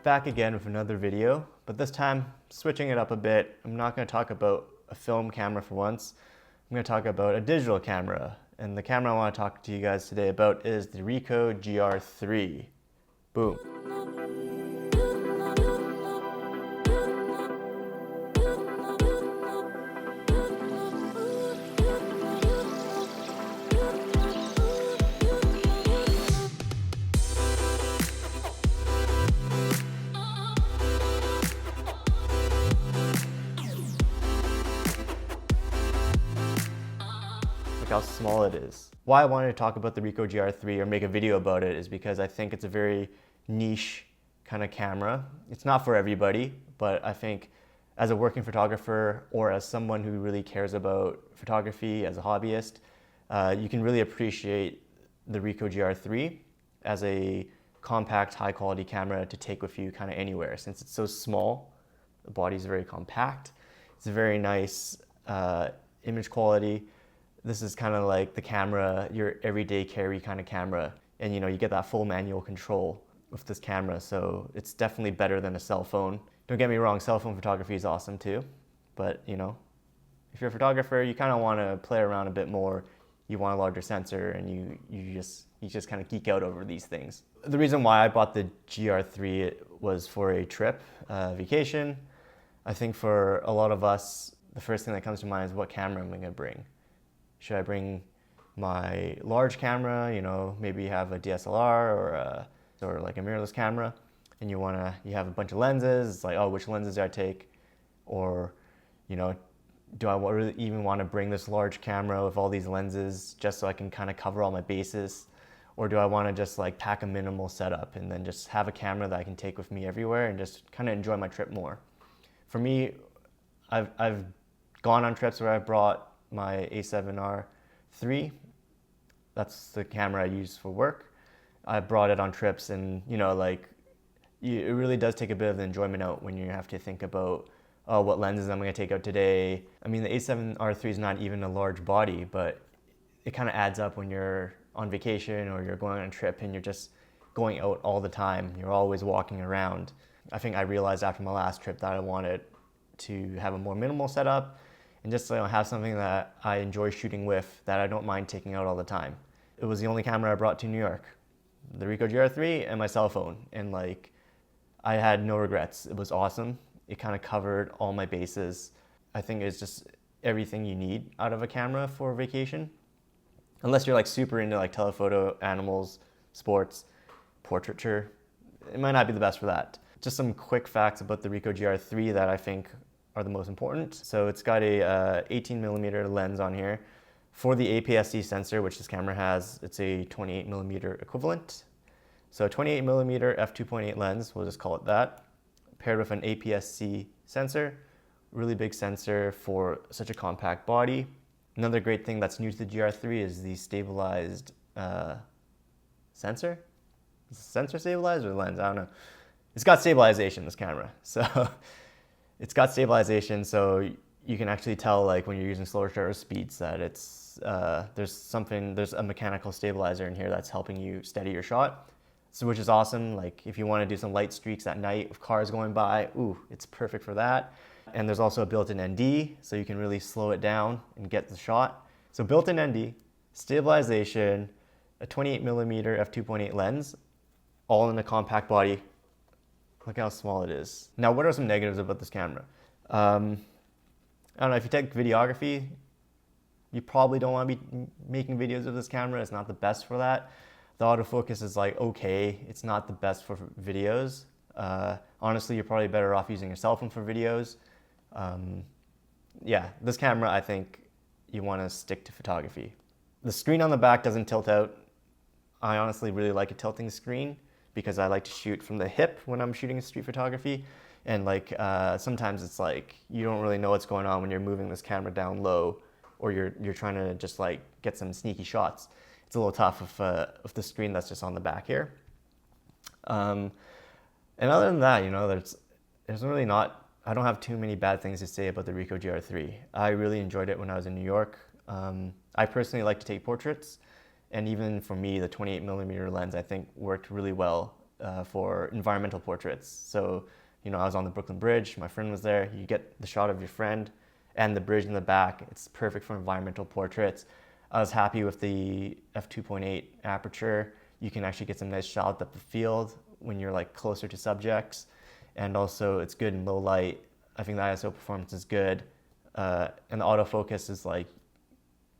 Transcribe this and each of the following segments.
Back again with another video, but this time switching it up a bit. I'm not going to talk about a film camera for once. I'm going to talk about a digital camera, and the camera I want to talk to you guys today about is the Ricoh GR III. Boom. Look how small it is. Why I wanted to talk about the Ricoh GR III or make a video about it is because I think it's a very niche kind of camera. It's not for everybody, but I think as a working photographer or as someone who really cares about photography as a hobbyist, you can really appreciate the Ricoh GR III as a compact, high quality camera to take with you kind of anywhere. Since it's so small, the body is very compact. It's a very nice image quality. This is kind of like the camera, your everyday carry kind of camera. And you get that full manual control with this camera. So it's definitely better than a cell phone. Don't get me wrong, cell phone photography is awesome too. But if you're a photographer, you kind of want to play around a bit more. You want a larger sensor and you just kind of geek out over these things. The reason why I bought the GR3 was for a trip, vacation. I think for a lot of us, the first thing that comes to mind is what camera am I going to bring? Should I bring my large camera, maybe have a DSLR or like a mirrorless camera, and you have a bunch of lenses. It's like, oh, which lenses do I take? Or, do I really even want to bring this large camera with all these lenses just so I can kind of cover all my bases? Or do I want to just like pack a minimal setup and then just have a camera that I can take with me everywhere and just kind of enjoy my trip more? For me, I've gone on trips where I brought my A7R III. That's the camera I use for work. I brought it on trips, and it really does take a bit of the enjoyment out when you have to think about, oh, what lenses I'm going to take out today. I mean, the A7R III is not even a large body, but it kind of adds up when you're on vacation or you're going on a trip and you're just going out all the time. You're always walking around. I think I realized after my last trip that I wanted to have a more minimal setup and just have something that I enjoy shooting with that I don't mind taking out all the time. It was the only camera I brought to New York, the Ricoh GR III and my cell phone, and I had no regrets. It was awesome. It kind of covered all my bases. I think it's just everything you need out of a camera for vacation. Unless you're super into telephoto, animals, sports, portraiture, it might not be the best for that. Just some quick facts about the Ricoh GR III that I think are the most important. So it's got a 18mm lens on here. For the APS-C sensor, which this camera has, it's a 28mm equivalent. So 28mm f2.8 lens, we'll just call it that, paired with an APS-C sensor. Really big sensor for such a compact body. Another great thing that's new to the GR3 is the stabilized sensor. Is the sensor stabilized or the lens? I don't know. It's got stabilization, this camera. So it's got stabilization, so you can actually tell when you're using slower shutter speeds that it's there's a mechanical stabilizer in here that's helping you steady your shot. So which is awesome. If you want to do some light streaks at night with cars going by, it's perfect for that. And there's also a built-in ND, so you can really slow it down and get the shot. So built-in ND, stabilization, a 28mm f2.8 lens, all in a compact body. Look how small it is. Now, what are some negatives about this camera? I don't know, if you take videography, you probably don't want to be making videos with this camera. It's not the best for that. The autofocus is okay. It's not the best for videos. Honestly, you're probably better off using your cell phone for videos. Yeah, this camera, I think you want to stick to photography. The screen on the back doesn't tilt out. I honestly really like a tilting screen because I like to shoot from the hip when I'm shooting street photography. And sometimes it's you don't really know what's going on when you're moving this camera down low or you're trying to just get some sneaky shots. It's a little tough with the screen that's just on the back here. And other than that, there's really not, I don't have too many bad things to say about the Ricoh GR III. I really enjoyed it when I was in New York. I personally like to take portraits, and even for me, the 28mm lens I think worked really well for environmental portraits. So, you know, I was on the Brooklyn Bridge, my friend was there, you get the shot of your friend and the bridge in the back. It's perfect for environmental portraits. I was happy with the f2.8 aperture. You can actually get some nice shots of the field when you're like closer to subjects. And also it's good in low light. I think the ISO performance is good. And the autofocus is like,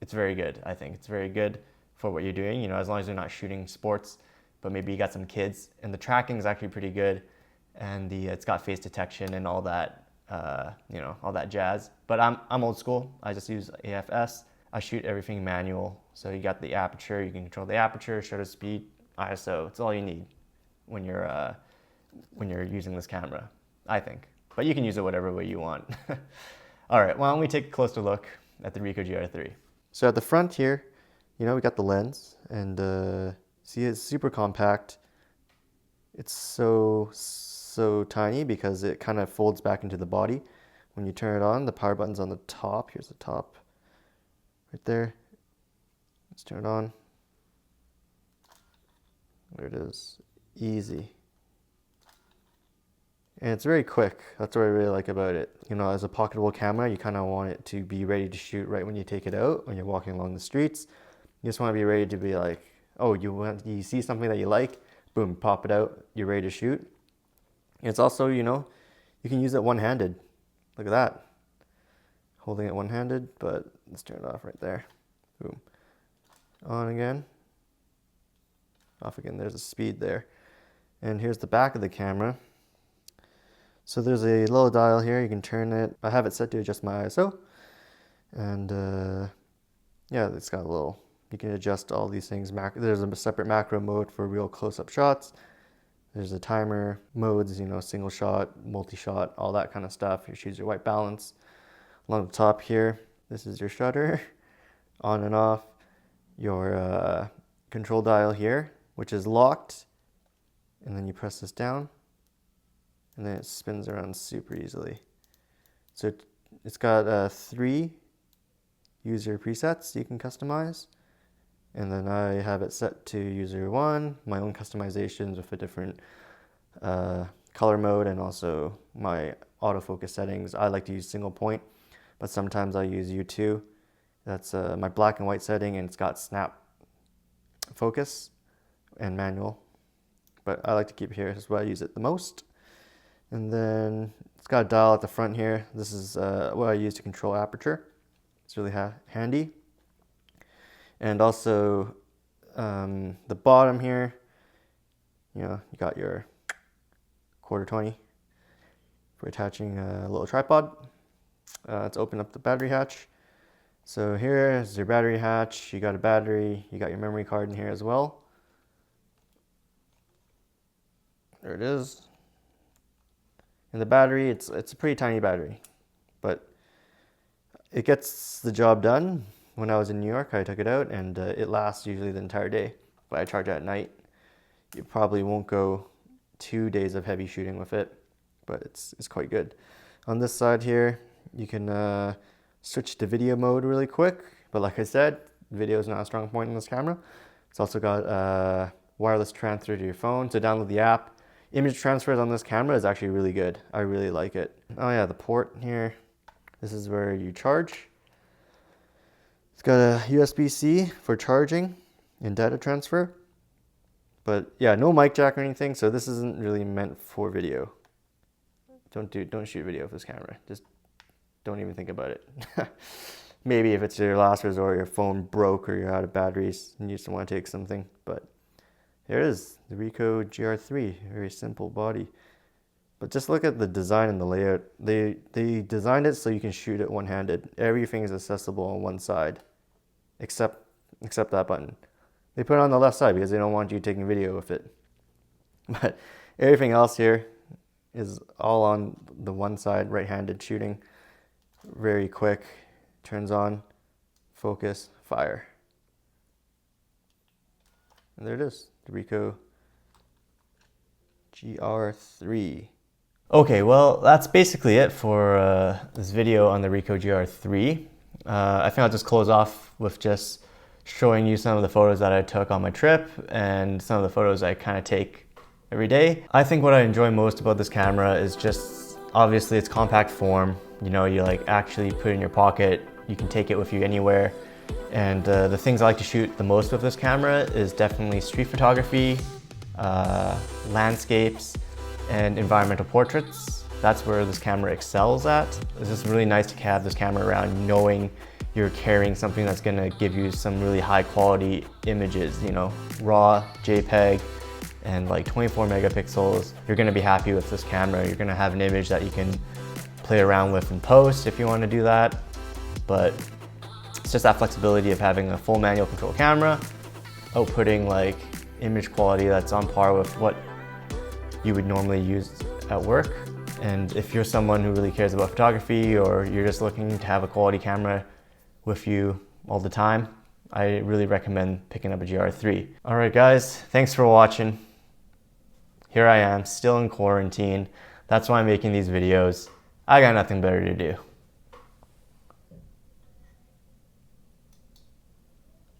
it's very good. I think it's very good for what you're doing, you know, as long as you're not shooting sports, but maybe you got some kids. And the tracking is actually pretty good. And it's got face detection and all that, you know, all that jazz. But I'm old school. I just use AFS. I shoot everything manual. So you got the aperture, you can control the aperture, shutter speed, ISO. It's all you need when you're using this camera, I think. But you can use it whatever way you want. All right, why don't we take a closer look at the Ricoh GR III. So at the front here, you know, we got the lens, and see, it's super compact. It's so tiny because it kind of folds back into the body. When you turn it on, the power button's on the top. Here's the top right there. Let's turn it on. There it is. Easy. And it's very quick. That's what I really like about it. You know, as a pocketable camera, you kind of want it to be ready to shoot right when you take it out, when you're walking along the streets. You just want to be ready to be like, oh, you see something that you like, boom, pop it out, you're ready to shoot. And it's also, you know, you can use it one-handed. Look at that. Holding it one-handed, but let's turn it off right there. Boom. On again. Off again. There's a speed there. And here's the back of the camera. So there's a little dial here. You can turn it. I have it set to adjust my ISO. And yeah, it's got a little, you can adjust all these things. There's a separate macro mode for real close-up shots. There's a timer modes, you know, single shot, multi-shot, all that kind of stuff. You choose your white balance. Along the top here, this is your shutter, on and off. Your control dial here, which is locked. And then you press this down. And then it spins around super easily. So it's got 3 user presets you can customize. And then I have it set to user 1, my own customizations with a different color mode, and also my autofocus settings. I like to use single point, but sometimes I use U2. That's my black and white setting, and it's got snap focus and manual. But I like to keep it here. This is where I use it the most. And then it's got a dial at the front here. This is what I use to control aperture. It's really handy. And also the bottom here, you know, you got your 1/4-20 for attaching a little tripod. Let's open up the battery hatch. So here is your battery hatch. You got a battery. You got your memory card in here as well. There it is. And the battery, it's a pretty tiny battery, but it gets the job done. When I was in New York, I took it out, and it lasts usually the entire day. But I charge it at night. You probably won't go 2 days of heavy shooting with it, but it's quite good. On this side here, you can switch to video mode really quick. But like I said, video is not a strong point in this camera. It's also got wireless transfer to your phone. To download the app, image transfers on this camera is actually really good. I really like it. Oh yeah, the port here. This is where you charge. It's got a USB-C for charging and data transfer. But yeah, no mic jack or anything, so this isn't really meant for video. Don't shoot video with this camera. Just don't even think about it. Maybe if it's your last resort, your phone broke or you're out of batteries and you just want to take something, but there it is, the Ricoh GR III, very simple body. But just look at the design and the layout. They designed it so you can shoot it one-handed. Everything is accessible on one side, except that button. They put it on the left side because they don't want you taking video with it. But everything else here is all on the one side, right-handed shooting. Very quick, turns on, focus, fire. And there it is, the Ricoh GR III. Okay, well, that's basically it for this video on the Ricoh GR III. I think I'll just close off with just showing you some of the photos that I took on my trip and some of the photos I kind of take every day. I think what I enjoy most about this camera is just, obviously its compact form. You know, you like actually put it in your pocket, you can take it with you anywhere. And the things I like to shoot the most with this camera is definitely street photography, landscapes, and environmental portraits. That's where this camera excels at. It's just really nice to have this camera around knowing you're carrying something that's gonna give you some really high quality images, you know, raw, JPEG, and like 24 megapixels. You're gonna be happy with this camera. You're gonna have an image that you can play around with in post if you wanna do that. But it's just that flexibility of having a full manual control camera, outputting like image quality that's on par with what you would normally use at work. And if you're someone who really cares about photography, or you're just looking to have a quality camera with you all the time, I really recommend picking up a GR3. All right guys, thanks for watching. Here I am, still in quarantine. That's why I'm making these videos. I got nothing better to do.